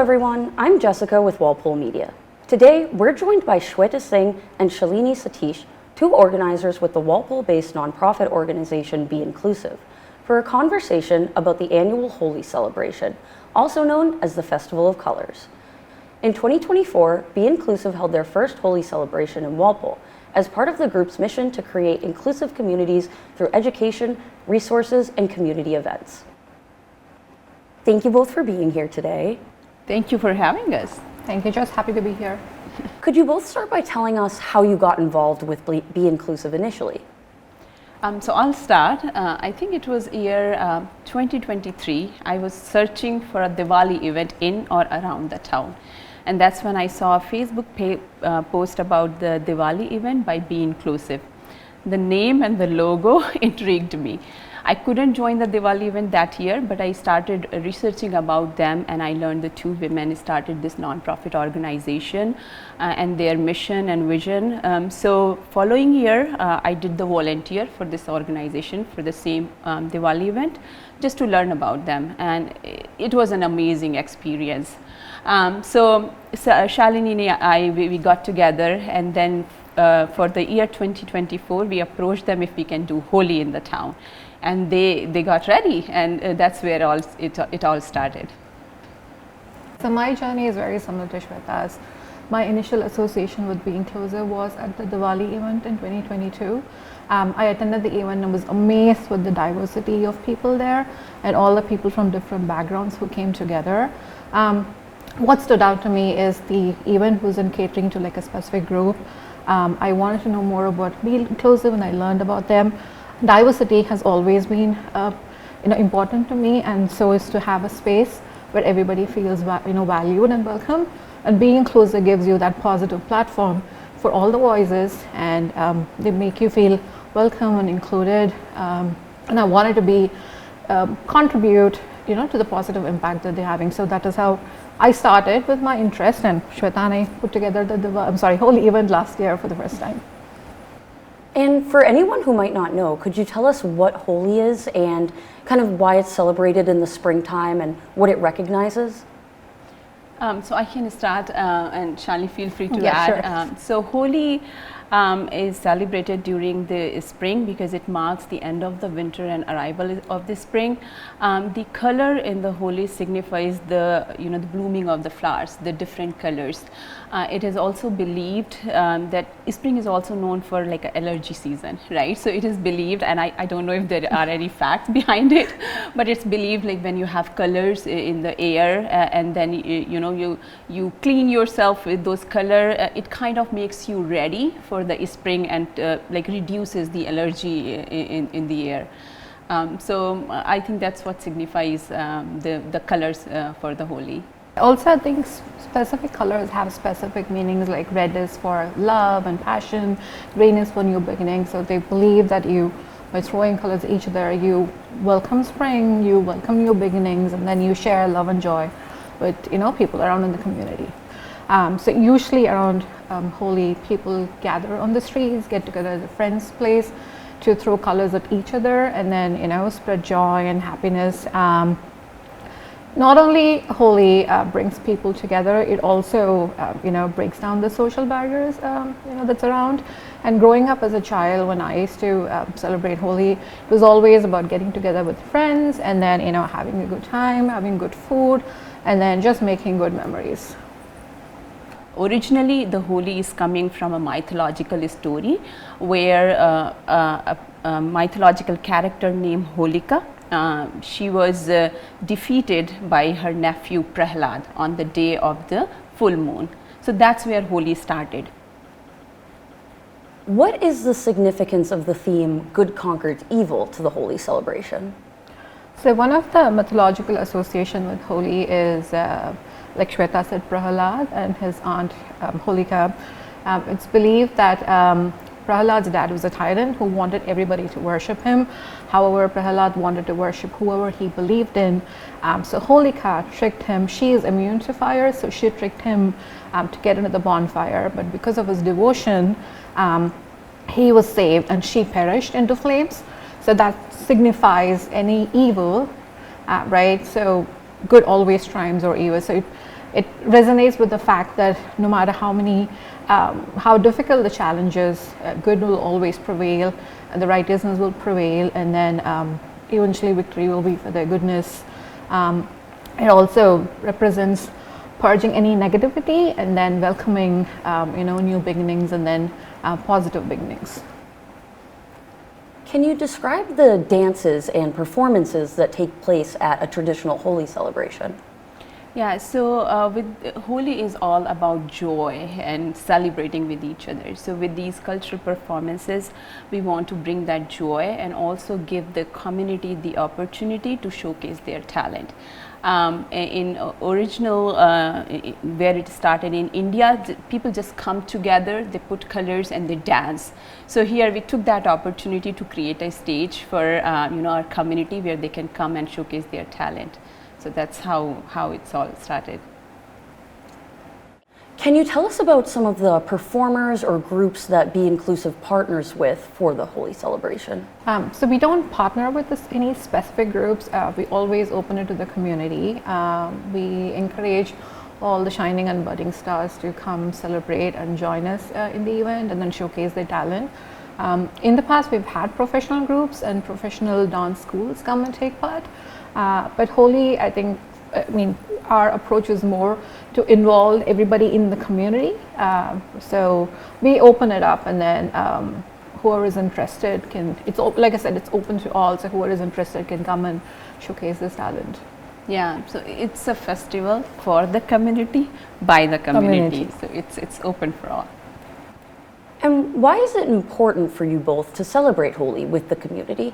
everyone, I'm Jessica with Walpole Media. Today, we're joined by Shweta Singh and Shalini Satish, two organizers with the Walpole-based nonprofit organization Be Inclusive, for a conversation about the annual Holi Celebration, also known as the Festival of Colors. In 2024, Be Inclusive held their first Holi Celebration in Walpole as part of the group's mission to create inclusive communities through education, resources, and community events. Thank you both for being here today. Thank you for having us. Thank you, Jess. Happy to be here. Could you both start by telling us how you got involved with Be Inclusive initially? So I'll start. I think it was year 2023. I was searching for a Diwali event in or around the town. And that's when I saw a Facebook post about the Diwali event by Be Inclusive. The name and the logo intrigued me. I couldn't join the Diwali event that year, but I started researching about them, and I learned the two women started this nonprofit organization and their mission and vision. So following year, I did the volunteer for this organization for the same Diwali event, just to learn about them, and it was an amazing experience. So Shalini and I, we got together, and then for the year 2024, we approached them if we can do Holi in the town. And they got ready, and that's where it all started. So my journey is very similar to Shweta's. My initial association with Be Inclusive was at the Diwali event in 2022. I attended the event and was amazed with the diversity of people there and all the people from different backgrounds who came together. What stood out to me is the event wasn't catering to like a specific group. I wanted to know more about Be Inclusive, and I learned about them. Diversity has always been important to me, and so is to have a space where everybody feels valued and welcome. And Being Inclusive gives you that positive platform for all the voices, and they make you feel welcome and included. And I wanted to contribute to the positive impact that they're having. So that is how I started with my interest, and Shweta and I put together the Holi event last year for the first time. And for anyone who might not know, could you tell us what Holi is and kind of why it's celebrated in the springtime and what it recognizes? So I can start, and Shalini, feel free to add. Sure. So Holi is celebrated during the spring because it marks the end of the winter and arrival of the spring. The color in the Holi signifies the the blooming of the flowers, the different colors. It is also believed that spring is also known for like an allergy season, right? So it is believed, and I don't know if there are any facts behind it, but it's believed like when you have colors in the air and then you clean yourself with those color, it kind of makes you ready for the spring and like reduces the allergy in the air. So I think that's what signifies the colors for the Holi. Also, I think specific colors have specific meanings, like red is for love and passion, green is for new beginnings. So they believe that by throwing colors at each other, you welcome spring, you welcome new beginnings, and then you share love and joy with people around in the community. So usually around Holi, people gather on the streets, get together at a friend's place to throw colors at each other, and then spread joy and happiness. Not only Holi brings people together, it also breaks down the social barriers that's around. And growing up as a child, when I used to celebrate Holi, it was always about getting together with friends and then having a good time, having good food, and then just making good memories. Originally, the Holi is coming from a mythological story where a mythological character named Holika, she was defeated by her nephew Prahlad on the day of the full moon. So that's where Holi started. What is the significance of the theme "Good Conquers Evil" to the Holi celebration? So one of the mythological association with Holi is, like Shweta said, Prahlad and his aunt Holika. It's believed that Prahlad's dad was a tyrant who wanted everybody to worship him. However, Prahlad wanted to worship whoever he believed in. So Holika tricked him. She is immune to fire, so she tricked him to get into the bonfire. But because of his devotion, he was saved and she perished into flames. So that signifies any evil, right? So good always triumphs over evil. So it resonates with the fact that no matter how difficult the challenges, good will always prevail, and the righteousness will prevail, and then eventually victory will be for the goodness. It also represents purging any negativity and then welcoming new beginnings and then positive beginnings. Can you describe the dances and performances that take place at a traditional Holi celebration? Yeah, so with Holi is all about joy and celebrating with each other. So with these cultural performances, we want to bring that joy and also give the community the opportunity to showcase their talent. In original, where it started in India, people just come together, they put colors and they dance. So here we took that opportunity to create a stage for our community where they can come and showcase their talent. So that's how it's all started. Can you tell us about some of the performers or groups that Be Inclusive partners with for the Holi celebration? So we don't partner with any specific groups. We always open it to the community. We encourage all the shining and budding stars to come celebrate and join us in the event and then showcase their talent. In the past, we've had professional groups and professional dance schools come and take part. But Holi, I mean, our approach is more to involve everybody in the community. So we open it up, and then whoever is interested can, like I said, it's open to all. So whoever is interested can come and showcase this talent. Yeah, so it's a festival for the community, by the community. So it's open for all. And why is it important for you both to celebrate Holi with the community?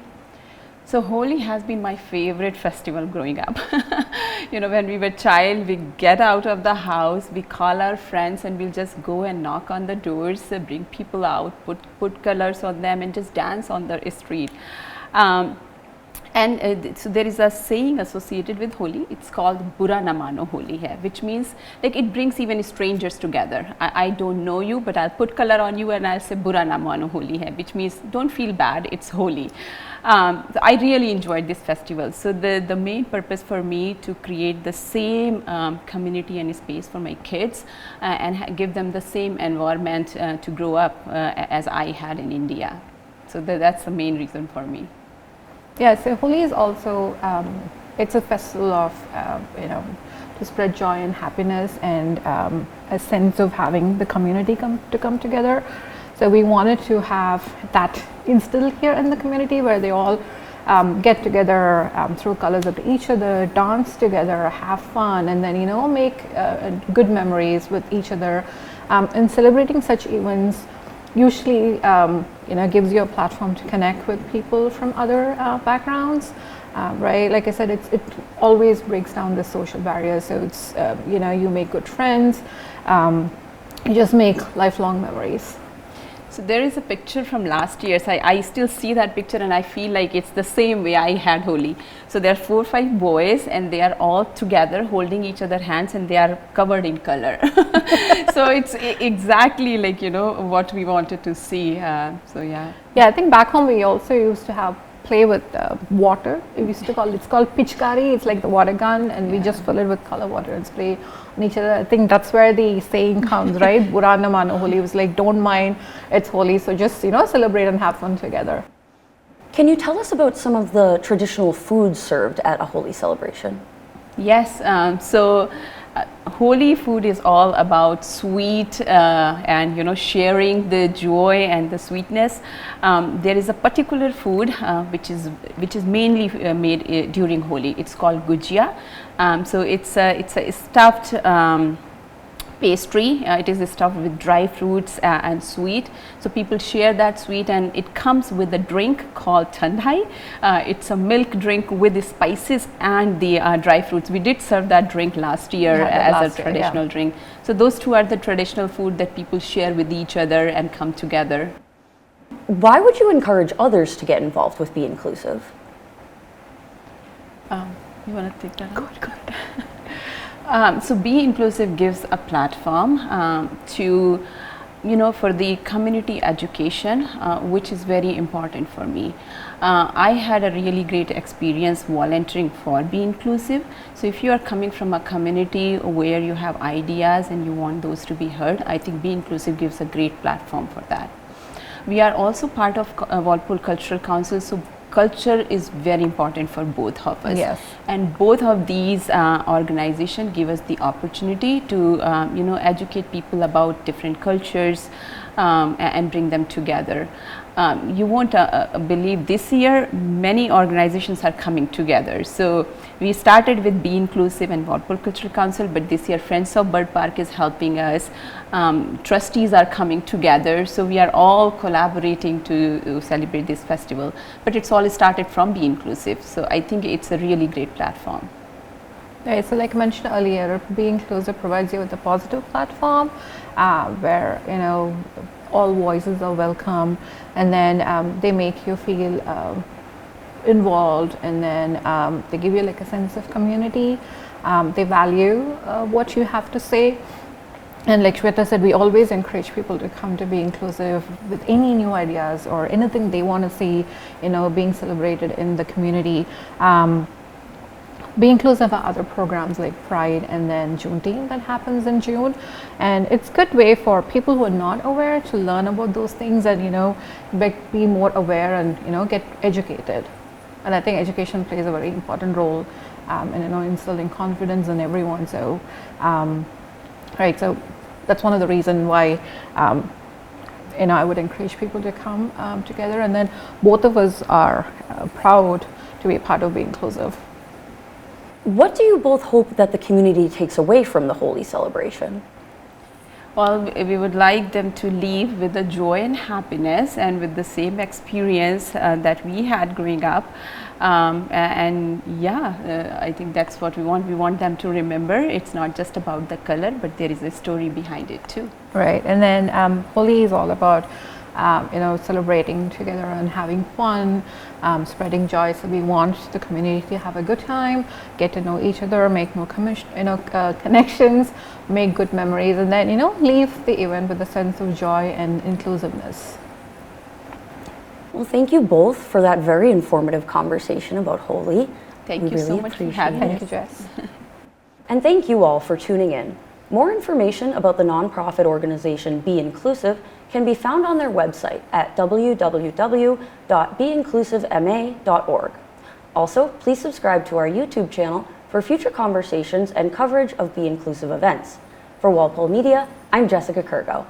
So Holi has been my favorite festival growing up. When we were child, we get out of the house, we call our friends, and we'll just go and knock on the doors, bring people out, put colors on them, and just dance on the street. So there is a saying associated with Holi. It's called "Bura na mano Holi hai," which means like it brings even strangers together. I don't know you, but I'll put color on you and I'll say "Bura na mano Holi hai," which means don't feel bad. It's Holi. So I really enjoyed this festival. So the main purpose for me to create the same community and space for my kids and give them the same environment to grow up as I had in India. So that's the main reason for me. Yeah, so Holi is also, it's a festival of, to spread joy and happiness and a sense of having the community come together. So we wanted to have that instilled here in the community where they all get together, throw colors at each other, dance together, have fun, and then, make good memories with each other. And celebrating such events usually gives you a platform to connect with people from other backgrounds, right? Like I said, it always breaks down the social barriers. So it's you make good friends, you just make lifelong memories. So there is a picture from last year. So I still see that picture and I feel like it's the same way I had Holi. So there are 4 or 5 boys and they are all together holding each other's hands and they are covered in color. So it's exactly like, what we wanted to see. So yeah. Yeah, I think back home we also used to play with water. We used to it's called pichkari. It's like the water gun, and we just fill it with color water and spray on each other. I think that's where the saying comes, right? Bura na mano Holi was like, don't mind, it's Holi, so just celebrate and have fun together. Can you tell us about some of the traditional foods served at a Holi celebration? Yes, so Holi food is all about sweet and sharing the joy and the sweetness. There is a particular food which is mainly made during Holi. It's called gujia. So it's a stuffed pastry. It is stuffed with dry fruits and sweet. So people share that sweet, and it comes with a drink called thandai. It's a milk drink with the spices and the dry fruits. We did serve that drink last year as a traditional drink. So those two are the traditional food that people share with each other and come together. Why would you encourage others to get involved with Be Inclusive? You want to take that? Good. So Be Inclusive gives a platform to for the community education, which is very important for me. I had a really great experience volunteering for Be Inclusive. So if you are coming from a community where you have ideas and you want those to be heard, I think Be Inclusive gives a great platform for that. We are also part of Walpole Cultural Council, so culture is very important for both of us. Yes. And both of these organizations give us the opportunity to educate people about different cultures and bring them together. You won't believe this year many organizations are coming together. So we started with Be Inclusive and Walpole Cultural Council, but this year Friends of Bird Park is helping us. Trustees are coming together, so we are all collaborating to celebrate this festival. But it's all started from Be Inclusive, so I think it's a really great platform. Right, so like I mentioned earlier, Be Inclusive provides you with a positive platform where all voices are welcome, and then they make you feel involved, and then they give you like a sense of community. They value what you have to say, and like Shweta said, we always encourage people to come to Be Inclusive with any new ideas or anything they want to see being celebrated in the community. Be Inclusive are other programs like Pride and then Juneteenth that happens in June, and it's a good way for people who are not aware to learn about those things and be more aware and get educated. And I think education plays a very important role in instilling confidence in everyone. So right, so that's one of the reasons why I would encourage people to come together, and then both of us are proud to be a part of Be Inclusive. What do you both hope that the community takes away from the Holi celebration? Well, we would like them to leave with the joy and happiness and with the same experience that we had growing up. I think that's what we want. We want them to remember it's not just about the color, but there is a story behind it too. Right, and then Holi is all about celebrating together and having fun, spreading joy. So we want the community to have a good time, get to know each other, make more connections, make good memories, and then leave the event with a sense of joy and inclusiveness. Well, thank you both for that very informative conversation about Holi. Thank you so much for having us. Thank you, Jess. And thank you all for tuning in. More information about the nonprofit organization Be Inclusive can be found on their website at www.beinclusivema.org. Also, please subscribe to our YouTube channel for future conversations and coverage of Be Inclusive events. For Walpole Media, I'm Jessica Kurgo.